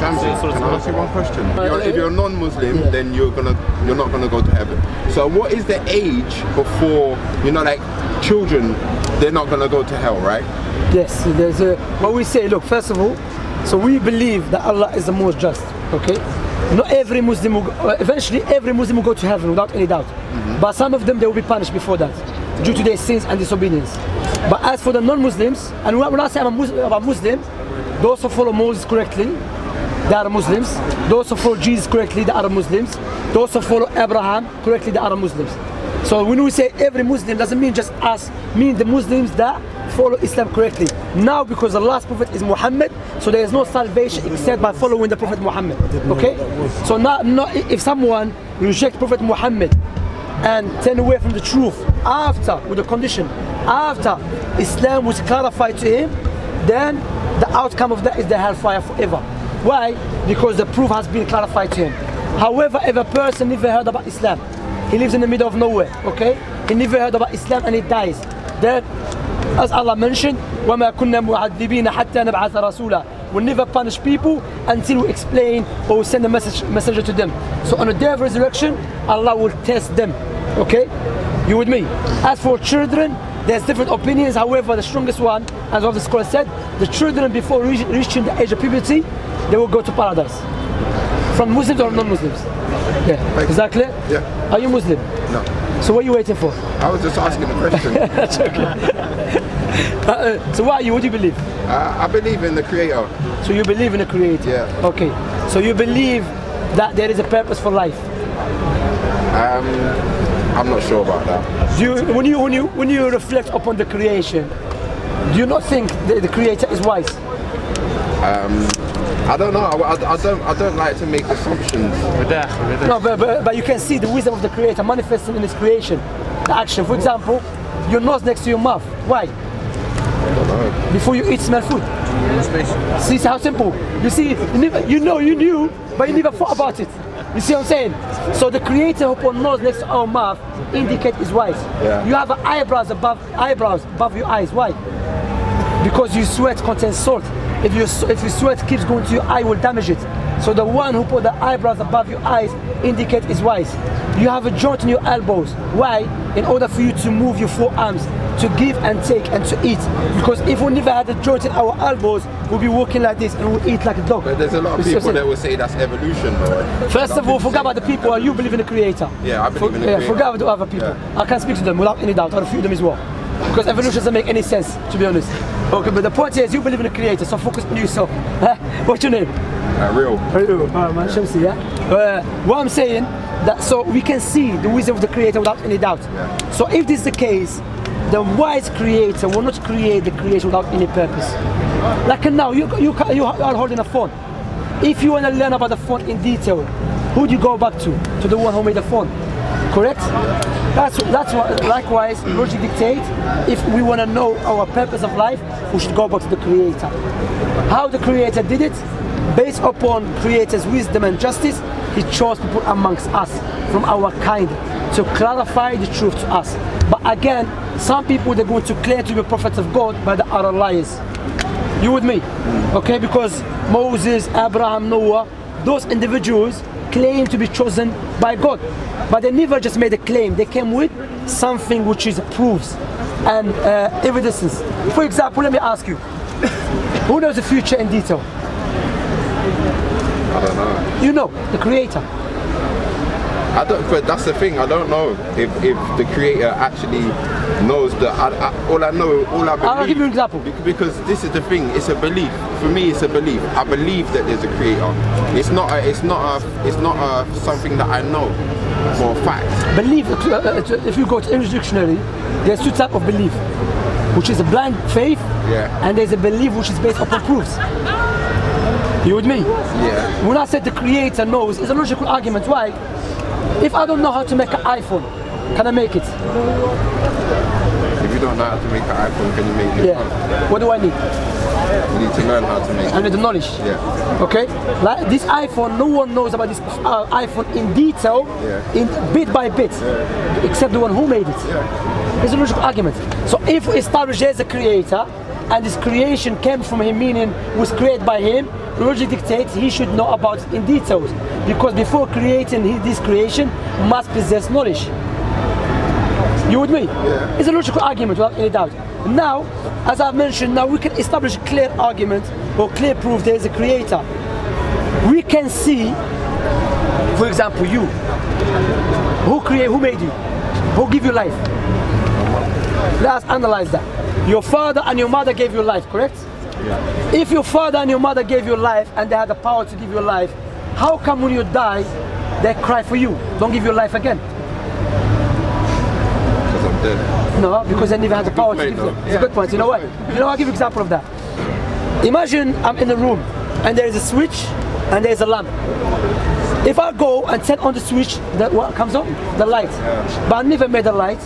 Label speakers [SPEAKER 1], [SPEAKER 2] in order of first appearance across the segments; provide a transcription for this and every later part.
[SPEAKER 1] Shamsi, can I ask you one question? If you're a non-Muslim, then you're not gonna go to heaven. So what is the age before, you know, like children, they're not gonna go to hell, right?
[SPEAKER 2] Yes, there's a, what we say, look, first of all, so we believe that Allah is the most just, okay? Not every Muslim will go, eventually every Muslim will go to heaven without any doubt. But some of them, they will be punished before that, due to their sins and disobedience. But as for the non-Muslims, and when I say about Muslim, those who follow Moses correctly, they are Muslims. Those who follow Jesus correctly, they are Muslims. Those who follow Abraham correctly, they are Muslims. So when we say every Muslim, doesn't mean just us, mean the Muslims that follow Islam correctly. Now, because the last prophet is Muhammad, so there is no salvation except by following the Prophet Muhammad. Okay? So now, if someone rejects Prophet Muhammad and turn away from the truth after, with the condition, after Islam was clarified to him, then the outcome of that is the hellfire forever. Why? Because the proof has been clarified to him. However, if a person never heard about Islam, he lives in the middle of nowhere, okay? He never heard about Islam and he dies. Then, as Allah mentioned, وَمَا كُنَّا مُعَذِّبِينَ حَتَّى نَبْعَثَ رَسُولًا. We'll never punish people until we explain or we send a messenger to them. So on the day of resurrection, Allah will test them, okay? You with me? As for children, there's different opinions. However, the strongest one, as one of the scholars said, the children before reaching the age of puberty, they will go to paradise. From Muslims or non-Muslims? Yeah, exactly.
[SPEAKER 1] Yeah.
[SPEAKER 2] Are you Muslim?
[SPEAKER 1] No.
[SPEAKER 2] So what are you waiting for?
[SPEAKER 1] I was just asking a question.
[SPEAKER 2] That's okay. So what are you? What do you believe?
[SPEAKER 1] I believe in the Creator.
[SPEAKER 2] So you believe in the Creator?
[SPEAKER 1] Yeah.
[SPEAKER 2] Okay. So you believe that there is a purpose for life?
[SPEAKER 1] I'm not sure about that.
[SPEAKER 2] Do you, when you reflect upon the creation, do you not think the Creator is wise?
[SPEAKER 1] I don't know. I don't like to make assumptions.
[SPEAKER 2] No, but you can see the wisdom of the Creator manifesting in His creation, the action. For example, your nose next to your mouth. Why?
[SPEAKER 1] I don't know.
[SPEAKER 2] Before you eat, smell food. See how simple. You see, you knew, but you never thought about it. You see what I'm saying? So the Creator who put nose next to our mouth indicate is wise.
[SPEAKER 1] Yeah.
[SPEAKER 2] You have eyebrows above your eyes. Why? Because your sweat contains salt. If your sweat keeps going to your eye, will damage it. So the one who put the eyebrows above your eyes indicate is wise. You have a joint in your elbows. Why? In order for you to move your forearms, to give and take and to eat. Because if we never had a joint in our elbows, we'll be walking like this and we'll eat like a dog.
[SPEAKER 1] But there's a lot of people that will say that's evolution, though.
[SPEAKER 2] First of all, forget about the people. You believe in the Creator.
[SPEAKER 1] Yeah, I believe in the Creator.
[SPEAKER 2] Forget about the other people. Yeah. I can speak to them without any doubt. I refute them as well. Because evolution doesn't make any sense, to be honest. Okay, but the point is, you believe in the Creator, so focus on yourself. What's your name?
[SPEAKER 1] Real.
[SPEAKER 2] Man, Shamsi, yeah? What I'm saying, that so we can see the wisdom of the Creator without any doubt. Yeah. So if this is the case, the wise Creator will not create the creation without any purpose. Like now, you are holding a phone. If you want to learn about the phone in detail, who do you go back to? To the one who made the phone. Correct? That's what, likewise, logic dictates, if we want to know our purpose of life, we should go back to the Creator. How the Creator did it? Based upon Creator's wisdom and justice, He chose people amongst us, from our kind, to clarify the truth to us. But again, some people, they're going to claim to be prophets of God, but they are liars. You with me? Okay, because Moses, Abraham, Noah, those individuals claim to be chosen by God, but they never just made a claim. They came with something which is proofs and evidences. For example, let me ask you, who knows the future in detail?
[SPEAKER 1] I don't know.
[SPEAKER 2] You know, the Creator.
[SPEAKER 1] I don't, but that's the thing, I don't know if the Creator actually knows that. All I believe.
[SPEAKER 2] I'll give you an example.
[SPEAKER 1] Because this is the thing, it's a belief. For me, it's a belief. I believe that there's a Creator. It's not something that I know for a fact.
[SPEAKER 2] Belief, if you go to English dictionary, there's two types of belief, which is a blind faith, and there's a belief which is based upon proofs. You with me?
[SPEAKER 1] Yeah.
[SPEAKER 2] When I said the Creator knows, it's a logical argument. Why? If I don't know how to make an iPhone, can I make it?
[SPEAKER 1] If you don't know how to make an iPhone, can you make it?
[SPEAKER 2] Yeah. What do I need?
[SPEAKER 1] You need to learn how to make it.
[SPEAKER 2] I need the knowledge.
[SPEAKER 1] Yeah.
[SPEAKER 2] Okay? Like this iPhone, no one knows about this iPhone in detail, in bit by bit, except the one who made it.
[SPEAKER 1] Yeah.
[SPEAKER 2] It's a logical argument. So if we establish there's a Creator, and this creation came from him, meaning was created by him, logic dictates he should know about it in details, because before creating this creation must possess knowledge. You with me?
[SPEAKER 1] Yeah.
[SPEAKER 2] It's a logical argument without any doubt. Now, as I've mentioned, now we can establish a clear argument or clear proof there is a creator. We can see, for example, you. Who made you? Who gave you life? Let us analyze that. Your father and your mother gave you life, correct?
[SPEAKER 1] Yeah.
[SPEAKER 2] If your father and your mother gave you life and they had the power to give you life, how come when you die, they cry for you? Don't give you life again.
[SPEAKER 1] Because I'm dead.
[SPEAKER 2] No, because they never had the power to give you. It's a good point. You know what? You know, I'll give you an example of that. Imagine I'm in a room and there is a switch and there is a lamp. If I go and turn on the switch, what comes on? The light. Yeah. But I never made the light.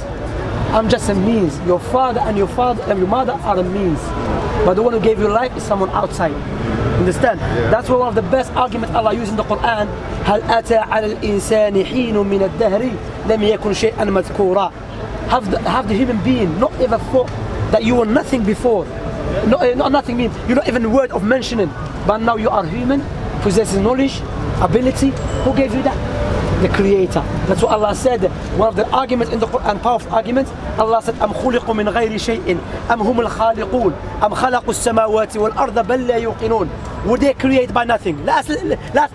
[SPEAKER 2] I'm just a means. Your father and your mother are a means. But the one who gave you life is someone outside. Understand?
[SPEAKER 1] Yeah.
[SPEAKER 2] That's one of the best arguments Allah used in the Quran. هل أتى على الإنسان حين من الدهر لم يكن شيئا مذكورا. Have the human being not ever thought that you were nothing before? Not nothing means you're not even a word of mentioning. But now you are human, possessing knowledge, ability. Who gave you that? The Creator. That's what Allah said. One of the arguments in the Quran, powerful arguments, Allah said, أم خلقوا من غير شيء أم هم الخالقون أم خلقوا السماوات والأرض بل لا يوقنون. Would they create by nothing? Let's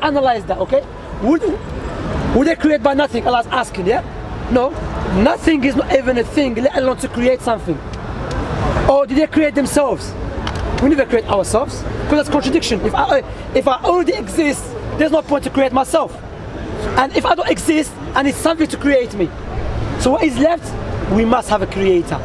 [SPEAKER 2] analyze that, okay? Would they create by nothing? Allah's asking, yeah? No, nothing is not even a thing, let alone to create something. Or did they create themselves? We never create ourselves, because that's contradiction. If I already exist, there's no point to create myself. And if I don't exist, I need something to create me. So what is left? We must have a creator.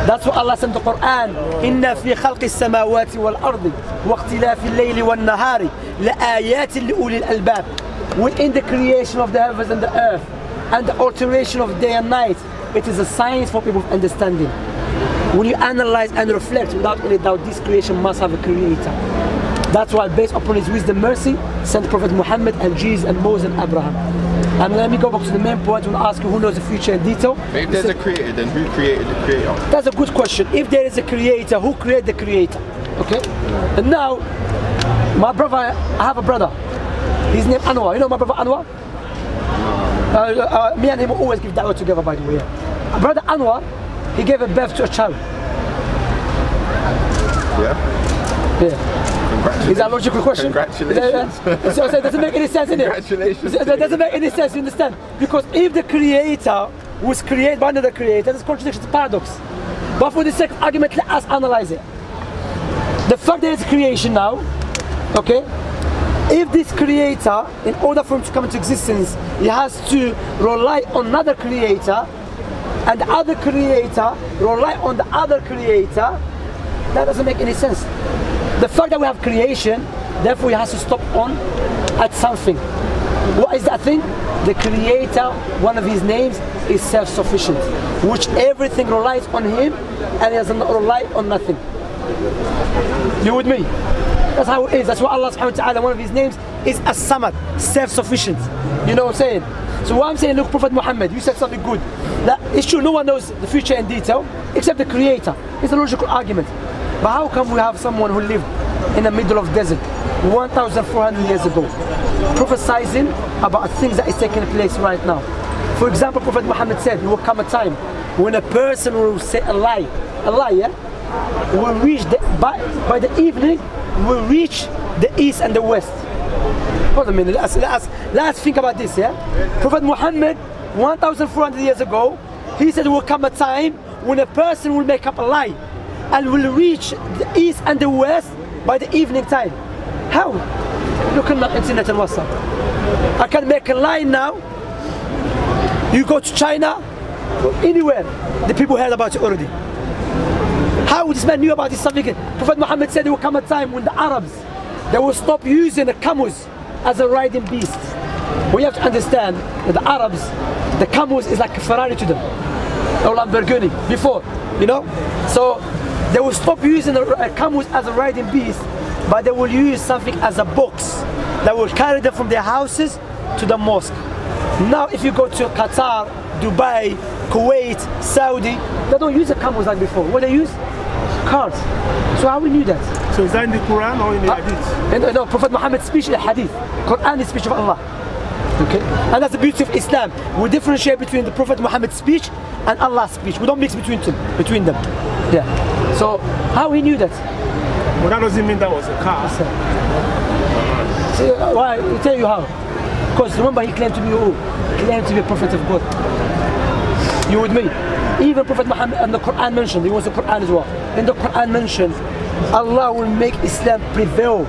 [SPEAKER 2] That's what Allah said in the Quran. إِنَّ فِي خَلْقِ السَّمَاوَاتِ وَالْأَرْضِ وَاخْتِلَافِ اللَّيْلِ وَالنَّهَارِ لَآيَاتٍ لِأُولِي الْأَلْبَابِ. Within the creation of the heavens and the earth and the alteration of day and night, it is a science for people of understanding. When you analyze and reflect, without any doubt, this creation must have a creator. That's why, based upon his wisdom, mercy, sent Prophet Muhammad and Jesus and Moses and Abraham. And let me go back to the main point and ask you who knows the future in detail.
[SPEAKER 1] But if there's a creator, then who created the creator?
[SPEAKER 2] That's a good question. If there is a creator, who created the creator? Okay? And now, my brother, I have a brother. His name Anwar. You know my brother Anwar? Me and him always give da'wah together, by the way. Yeah. Brother Anwar, he gave a birth to a child.
[SPEAKER 1] Yeah?
[SPEAKER 2] Yeah. Is that a logical question?
[SPEAKER 1] Congratulations.
[SPEAKER 2] So it doesn't make any sense, innit?
[SPEAKER 1] Congratulations.
[SPEAKER 2] That doesn't make any sense, you understand? Because if the creator was created by another creator, that's contradiction, it's a paradox. But for the sake of argument, let us analyze it. The fact that it's creation now, okay? If this creator, in order for him to come into existence, he has to rely on another creator, and the other creator rely on the other creator, that doesn't make any sense. The fact that we have creation, therefore he has to stop on at something. What is that thing? The creator, one of his names is self-sufficient, which everything relies on him and he does not rely on nothing. You with me? That's how it is. That's what Allah subhanahu wa ta'ala, one of his names is As-Samad, self-sufficient. You know what I'm saying? So what I'm saying, look, Prophet Muhammad, you said something good. That it's true, no one knows the future in detail except the creator. It's a logical argument. But how come we have someone who lived in the middle of the desert 1,400 years ago, prophesying about things that is taking place right now? For example, Prophet Muhammad said, there will come a time when a person will say a lie, yeah, will reach by the evening, will reach the east and the west. Hold a minute, let's think about this, yeah? Prophet Muhammad, 1,400 years ago, he said there will come a time when a person will make up a lie and will reach the east and the west by the evening time. How? Look at the internet and WhatsApp. I can make a lie now. You go to China, or anywhere, the people heard about it already. How this man knew about this subject? Prophet Muhammad said there will come a time when the Arabs, they will stop using the camels as a riding beast. We have to understand that the Arabs, the camels is like a Ferrari to them, or Lamborghini before, you know. So they will stop using the camels as a riding beast, but they will use something as a box that will carry them from their houses to the mosque. Now if you go to Qatar, Dubai, Kuwait, Saudi, they don't use the camels like before. What they use? cards. So how we knew that?
[SPEAKER 3] So is that in the Quran or in the Hadith?
[SPEAKER 2] No, Prophet Muhammad's speech is Hadith. Quran is speech of Allah. Okay? And that's the beauty of Islam. We differentiate between the Prophet Muhammad's speech and Allah's speech. We don't mix between them. Yeah. So how he knew that?
[SPEAKER 3] Well, that doesn't mean that was a car.
[SPEAKER 2] So, why? I'll tell you how. Because remember, he claimed to be who? He claimed to be a prophet of God. You with me? Even Prophet Muhammad and the Quran mentioned, he was the Quran as well. In the Quran mentioned, Allah will make Islam prevail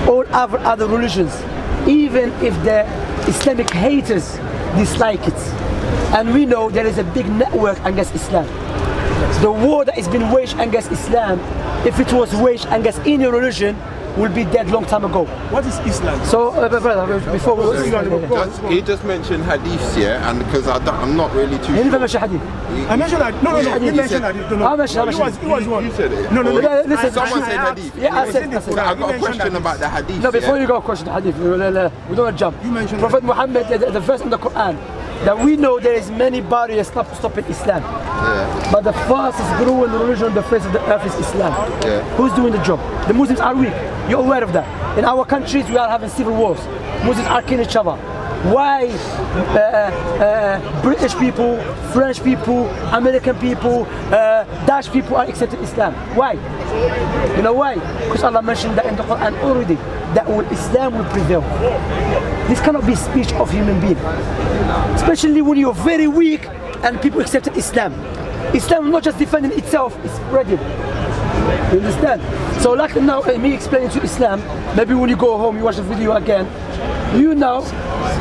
[SPEAKER 2] all other religions, even if the Islamic haters dislike it. And we know there is a big network against Islam. The war that has been waged against Islam, if it was waged against any religion, will be dead long time ago.
[SPEAKER 3] What is Islam?
[SPEAKER 2] So, brother, before we
[SPEAKER 1] he just mentioned hadiths, yeah, and because I'm not really too
[SPEAKER 2] he
[SPEAKER 1] sure.
[SPEAKER 2] never mentioned hadith.
[SPEAKER 3] I mentioned that. No. You mentioned hadith. No.
[SPEAKER 2] I mentioned.
[SPEAKER 3] It was one.
[SPEAKER 1] You said it.
[SPEAKER 3] No.
[SPEAKER 2] Listen,
[SPEAKER 1] Someone said hadith.
[SPEAKER 2] Yeah, I said.
[SPEAKER 1] I got a question about the hadith.
[SPEAKER 2] No, before you go question the hadith, we don't jump.
[SPEAKER 3] You mentioned
[SPEAKER 2] Prophet Muhammad, the verse in the Quran, that we know there is many barriers stopping Islam.
[SPEAKER 1] Yeah.
[SPEAKER 2] But the fastest growing religion on the face of the earth is Islam.
[SPEAKER 1] Yeah.
[SPEAKER 2] Who's doing the job? The Muslims are weak. You're aware of that. In our countries, we are having civil wars. Muslims are killing each other. Why British people, French people, American people, Dutch people are accepting Islam? Why? You know why? Because Allah mentioned that in the Quran already, that Islam will prevail. This cannot be speech of human being. Especially when you're very weak and people accept Islam. Islam is not just defending itself, it's spreading. You understand? So like now, me explaining to Islam, maybe when you go home, you watch the video again, you know,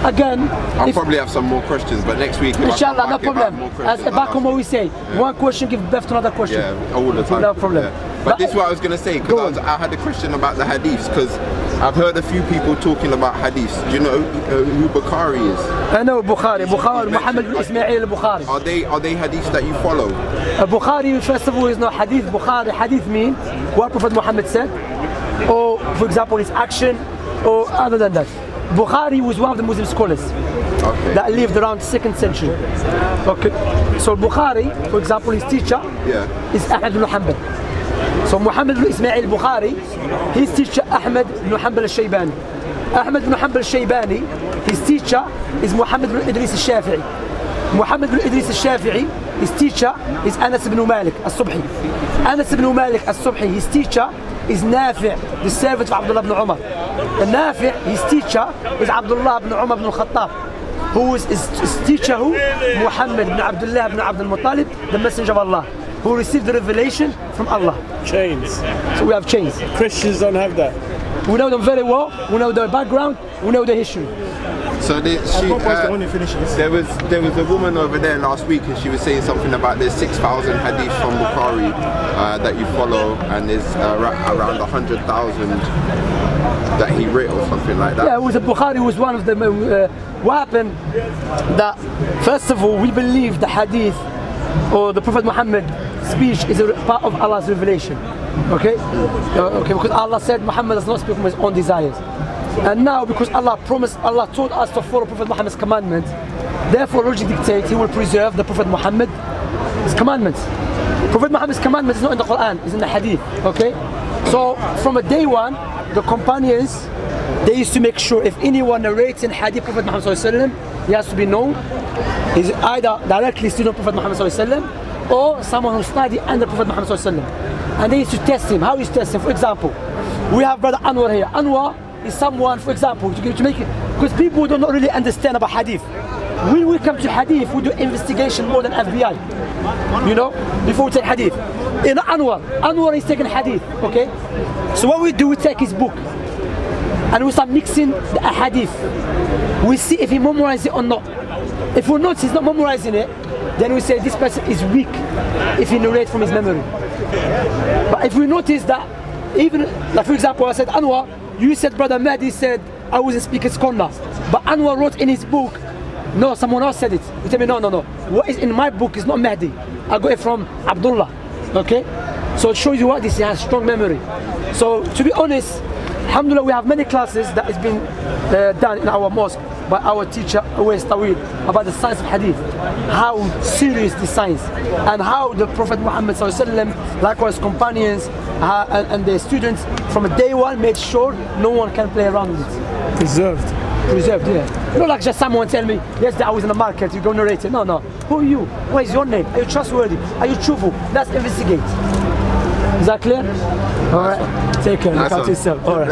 [SPEAKER 2] again...
[SPEAKER 1] I'll probably have some more questions, but next week...
[SPEAKER 2] Inshallah, no problem. As back home what we say, one question gives birth to another question.
[SPEAKER 1] Yeah, all the time.
[SPEAKER 2] No problem.
[SPEAKER 1] Yeah. But this is what I was going to say, because I had a question about the hadiths, because I've heard a few people talking about hadiths. Do you know who Bukhari is?
[SPEAKER 2] I know Bukhari, Muhammad bin Ismail al-Bukhari.
[SPEAKER 1] Are they hadiths that you follow?
[SPEAKER 2] Bukhari, first of all, is not hadith. Bukhari, hadith mean what Prophet Muhammad said, or for example his action, or other than that. Bukhari was one of the Muslim scholars that lived around 2nd century. Okay, so Bukhari, for example, his teacher is Ahmad bin Hanbal. So Muhammad bin Ismail al-Bukhari, his teacher Ahmad bin Hanbal al-Shaybani. Ahmad bin Hanbal al-Shaybani, his teacher is Muhammad bin Idris al-Shafi'i. Muhammad bin Idris al-Shafi'i, his teacher is Anas bin Malik al-Subhi. Anas bin Malik al-Subhi, his teacher is Nafi', the servant of Abdullah ibn Umar. And Nafi', his teacher is Abdullah ibn Umar ibn al-Khattab, who is his teacher who? Muhammad ibn Abdullah ibn Abdul Muttalib, the messenger of Allah, who received the revelation from Allah.
[SPEAKER 3] Chains.
[SPEAKER 2] So we have chains.
[SPEAKER 3] Christians don't have that.
[SPEAKER 2] We know them very well, we know their background, we know their history.
[SPEAKER 1] So there was a woman over there last week, and she was saying something about there's 6,000 hadiths from Bukhari that you follow, and there's around 100,000 that he wrote or something like that.
[SPEAKER 2] Yeah, Bukhari was one of them. What happened? That first of all, we believe the hadith or the Prophet Muhammad speech is a part of Allah's revelation. Okay? Okay, because Allah said Muhammad does not speak from his own desires. And now because Allah told us to follow Prophet Muhammad's commandments, therefore logic dictates he will preserve the Prophet Muhammad's commandments. Prophet Muhammad's commandments is not in the Quran, it's in the hadith. Okay? So from day one, the companions, they used to make sure if anyone narrates in hadith Prophet Muhammad ﷺ, he has to be known. He's either directly student of Prophet Muhammad ﷺ or someone who studied under Prophet Muhammad ﷺ. And they used to test him. How is test him? For example, we have brother Anwar here. Anwar is someone, for example, to make it, because people do not really understand about hadith. When we come to hadith, we do investigation more than FBI. You know, before we take hadith. In Anwar is taking hadith, okay? So what we do, we take his book and we start mixing the hadith. We see if he memorizes it or not. If we notice he's not memorizing it, then we say this person is weak if he narrates from his memory. But if we notice that, even, like for example, I said, Anwar, you said brother Magee said I wasn't speaking corner, but Anwar wrote in his book, no, someone else said it. You tell me, no. What is in my book is not Magee. I got it from Abdullah. Okay? So it shows you what this has strong memory. So to be honest, Alhamdulillah, we have many classes that has been done in our mosque by our teacher Uwais Tawil about the science of hadith, how serious the science, and how the Prophet Muhammad sallallahu likewise companions and the students from day one made sure no one can play around with it.
[SPEAKER 3] Preserved.
[SPEAKER 2] Preserved, yeah. Not like just someone tell me, yes, I was in the market, you go narrate it. No, no. Who are you? What is your name? Are you trustworthy? Are you truthful? Let's investigate. Is that clear? All right. Take care. Look after yourself. All right.